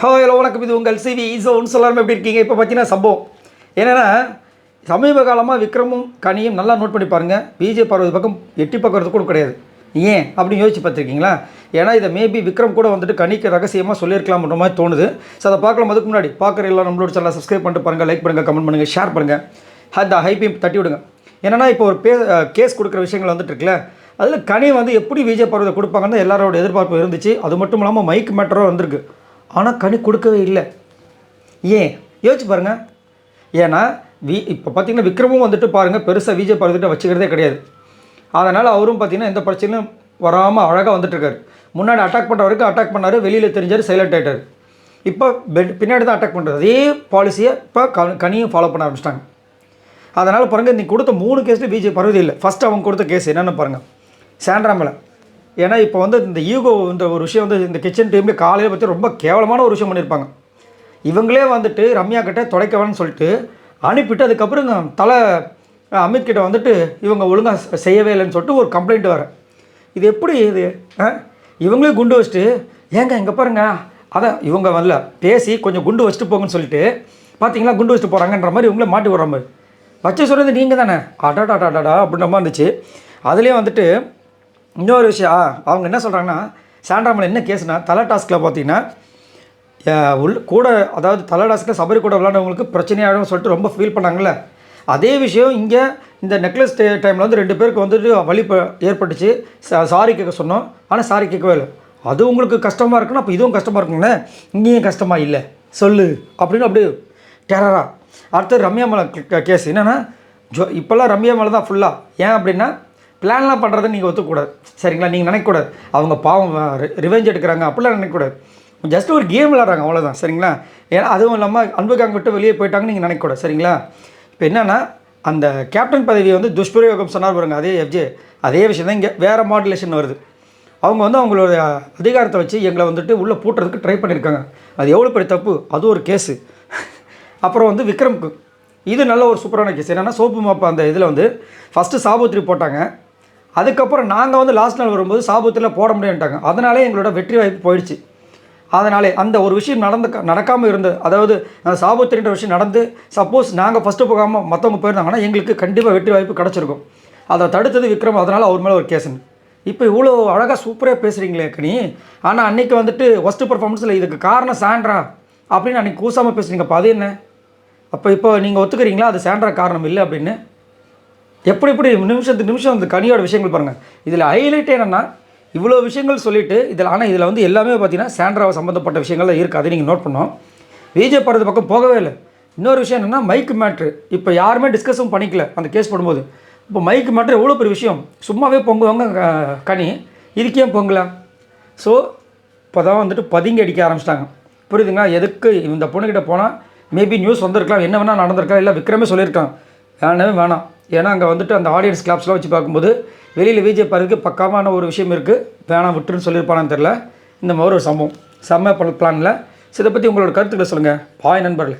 Hello வணக்கம். இது உங்கள் சிவி ஈஸோன்னு சொல்லாமல் எப்படி இருக்கீங்க? இப்போ பார்த்தீங்கன்னா சம்பவம் என்னென்னா, சமீப காலமாக விக்ரமும் கனியும் நல்லா நோட் பண்ணி பாருங்கள். விஜய் பார்வதி பக்கம் எட்டி பார்க்கறது கூட கிடையாது. ஏன் அப்படின்னு யோசிச்சு பார்த்துருக்கீங்களா? ஏன்னா இதை மேபி விக்ரம் கூட வந்துட்டு கனிக்கு ரகசியமாக சொல்லியிருக்கலாம்ன்ற மாதிரி தோணுது. ஸோ அதை பார்க்கலாம். அதுக்கு முன்னாடி பார்க்குற எல்லாம் நம்மளோட சேனலை சப்ஸ்கிரைப் பண்ணிட்டு பாருங்கள், லைக் பண்ணுங்கள், கமெண்ட் பண்ணுங்கள், ஷேர் பண்ணுங்கள், அந்த ஹைப்பையும் தட்டி விடுங்க. என்னென்னா இப்போ ஒரு கேஸ் கொடுக்குற விஷயங்கள் வந்துட்டு இருக்குல்ல, அதில் கனி வந்து எப்படி விஜய் பார்வதி கொடுப்பாங்கன்னு எல்லாரோட எதிர்பார்ப்பு இருந்துச்சு. அது மட்டும் இல்லாமல் மைக் மேட்டரும் வந்திருக்கு. ஆனால் கனி கொடுக்கவே இல்லை. ஏன் யோசிச்சு பாருங்கள். ஏன்னா இப்போ பார்த்தீங்கன்னா விக்ரமும் வந்துட்டு பாருங்கள் பெருசாக விஜய் பார்வதிட்ட வச்சுக்கிறதே கிடையாது. அதனால் அவரும் பார்த்தீங்கன்னா எந்த பிரச்சனையும் வராமல் அழகாக வந்துட்டுருக்காரு. முன்னாடி அட்டாக் பண்ணுற வரைக்கும் அட்டாக் பண்ணார், வெளியில் தெரிஞ்சார், சைலண்ட் ஆகிட்டார். இப்போ பின்னாடி தான் அட்டாக் பண்ணுறது. அதே பாலிசியை இப்போ கனியும் ஃபாலோ பண்ண ஆரம்பிச்சிட்டாங்க. அதனால் பாருங்கள், இன்றைக்கி கொடுத்த 3 கேஸில் விஜய் பார்வதி இல்லை. ஃபஸ்ட்டு அவங்க கொடுத்த கேஸ் என்னென்னு பாருங்கள், சாண்ட்ரா மேலே. ஏன்னா இப்போ வந்து இந்த ஈகோ இந்த ஒரு விஷயம் வந்து இந்த கிச்சன் டீமில் காலையில் பற்றி ரொம்ப கேவலமான ஒரு விஷயம் பண்ணியிருப்பாங்க. இவங்களே வந்துட்டு ரம்யா கிட்டே தொலைக்கவான்னு சொல்லிட்டு அனுப்பிட்டு அதுக்கப்புறம் அமித் கிட்ட வந்துட்டு இவங்க ஒழுங்காக செய்யவே இல்லைன்னு சொல்லிட்டு ஒரு கம்ப்ளைண்ட் வர. இது எப்படி இது? இவங்களே குண்டு வச்சுட்டு ஏங்க இங்கே பாருங்க, அதான் இவங்க வரல பேசி கொஞ்சம் குண்டு வச்சுட்டு போங்கன்னு சொல்லிட்டு பார்த்தீங்களா குண்டு வச்சுட்டு போகிறாங்கன்ற மாதிரி இவங்களே மாட்டி விடுற மாதிரி வச்சு சொல்கிறது நீங்கள் தானே அடாடாடாடா அப்படின்ற மாதிரி இருந்துச்சு. அதுலேயே வந்துட்டு இன்னொரு விஷயம் அவங்க என்ன சொல்கிறாங்கன்னா, சாண்ட்ரா மேலே என்ன கேஸ்னால், தலை டாஸ்கில் பார்த்தீங்கன்னா கூட அதாவது தலை டாஸ்கில் சபரி கூட விளாண்டவங்களுக்கு பிரச்சனையாகிடும் சொல்லிட்டு ரொம்ப ஃபீல் பண்ணாங்கல்ல. அதே விஷயம் இங்கே இந்த நெக்லஸ் டைமில் வந்து 2 பேருக்கு வந்துட்டு வலி ஏற்பட்டுச்சு. சாரி கேட்க சொன்னோம், ஆனால் சாரி கேட்கவே இல்லை. அது உங்களுக்கு கஷ்டமாக இருக்குன்னா அப்போ இதுவும் கஷ்டமாக இருக்குங்கண்ணே, இங்கேயும் கஷ்டமாக இல்லை சொல்லு அப்படின்னு அப்படியே டெரரா. அடுத்தது ரம்யா மேலே கேஸ் என்னென்னா, இப்போல்லாம் ரம்யா மேலே தான் ஃபுல்லாக. ஏன் அப்படின்னா பிளான்லாம் பண்ணுறதை நீங்கள் ஒத்துக்கூடாது, சரிங்களா? நீங்கள் நினைக்கக்கூடாது அவங்க பாவம் ரிவெஞ்ச் எடுக்கிறாங்க அப்படிலாம் நினைக்கக்கூடாது. ஜஸ்ட் ஒரு கேம் விளாட்றாங்க அவ்வளோதான், சரிங்களா? ஏன்னா அதுவும் இல்லாமல் அன்புக்காங்க விட்டு வெளியே போயிட்டாங்கன்னு நீங்கள் நினைக்கக்கூடாது, சரிங்களா? இப்போ என்னென்னா, அந்த கேப்டன் பதவியை வந்து துஷ்பிரயோகம் சொன்னார் பாருங்க, அதே எஃப்ஜே, அதே விஷயம் தான் இங்கே வேறு மாடுலேஷன் வருது. அவங்க வந்து அவங்களோட அதிகாரத்தை வச்சு எங்களை வந்துட்டு உள்ளே பூட்டுறதுக்கு ட்ரை பண்ணியிருக்காங்க. அது எவ்வளோ பெரிய தப்பு, அது ஒரு கேஸு. அப்புறம் வந்து விக்ரமுக்கு இது நல்ல ஒரு சூப்பரான கேஸ். என்னென்னா சோப்பு மாப்பா அந்த இதில் வந்து ஃபஸ்ட்டு சாபுத்திரி போட்டாங்க. அதுக்கப்புறம் நாங்கள் வந்து லாஸ்ட் நாள் வரும்போது சாபுத்திரியில் போட முடியாதுட்டாங்க. அதனாலே எங்களோட வெற்றி வாய்ப்பு போயிடுச்சு. அதனாலே அந்த ஒரு விஷயம் நடக்காமல் இருந்தது. அதாவது அந்த சாபுத்திரின்ற விஷயம் நடந்து சப்போஸ் நாங்கள் ஃபஸ்ட்டு போகாமல் மற்றவங்க போயிருந்தாங்கன்னா எங்களுக்கு கண்டிப்பாக வெற்றி வாய்ப்பு கிடச்சிருக்கும். அதை தடுத்தது விக்ரம். அதனால் அவர் மேலே ஒரு கேஸுன்னு. இப்போ இவ்வளோ அழகாக சூப்பராக பேசுகிறீங்களே கனி, ஆனால் அன்றைக்கி வந்துட்டு ஒஸ்ட்டு பர்ஃபார்மன்ஸில் இதுக்கு காரணம் சாண்ட்ரா அப்படின்னு அன்றைக்கி கூசாமல் பேசுகிறீங்க. அப்போ அது என்ன? இப்போ நீங்கள் ஒத்துக்கிறீங்களா அது சாண்ட்ரா காரணம் இல்லை அப்படின்னு? எப்படி நிமிஷத்துக்கு நிமிஷம் அந்த கனியோட விஷயங்கள் பாருங்கள். இதில் ஹைலைட் என்னென்னா, இவ்வளோ விஷயங்கள் சொல்லிவிட்டு இதில் வந்து எல்லாமே பார்த்தீங்கன்னா சாண்ட்ராவை சம்மந்தப்பட்ட விஷயங்கள் தான் இருக்குது. அதை நீங்கள் நோட் பண்ணோம். விஜய் பார்வதி பக்கம் போகவே இல்லை. இன்னொரு விஷயம் என்னென்னா மைக் மேட்ரு. இப்போ யாருமே டிஸ்கஸும் பண்ணிக்கல அந்த கேஸ் போடும்போது. இப்போ மைக் மேட்ரு எவ்வளோ பெரிய விஷயம். சும்மாவே பொங்குவாங்க கனி, இதுக்கே பொங்கலாம். ஸோ இப்போ தான் வந்துட்டு பதுங்கி அடிக்க ஆரம்பிச்சிட்டாங்க. புரியுதுங்களா? எதுக்கு இந்த பொண்ணுக்கிட்ட போனால் மேபி நியூஸ் வந்திருக்கலாம், என்ன வேணால் நடந்திருக்கலாம், இல்லை விக்ரமே சொல்லியிருக்கான் வேணவே வேணாம். ஏன்னா அங்கே வந்துட்டு அந்த ஆடியன்ஸ் கிளாப்ஸ்லாம் வச்சு பார்க்கும்போது வெளியில் விஜய் பார்வதிக்கு பக்காமான ஒரு விஷயம் இருக்குது, வேணாம் விட்டுருன்னு சொல்லியிருப்பானான்னு தெரில. இந்த மாதிரி ஒரு சம்பவம் செம்ம பிளானில். ஸோ இதை பற்றி உங்களோட கருத்துக்களை சொல்லுங்கள். பாய் நண்பர்களே.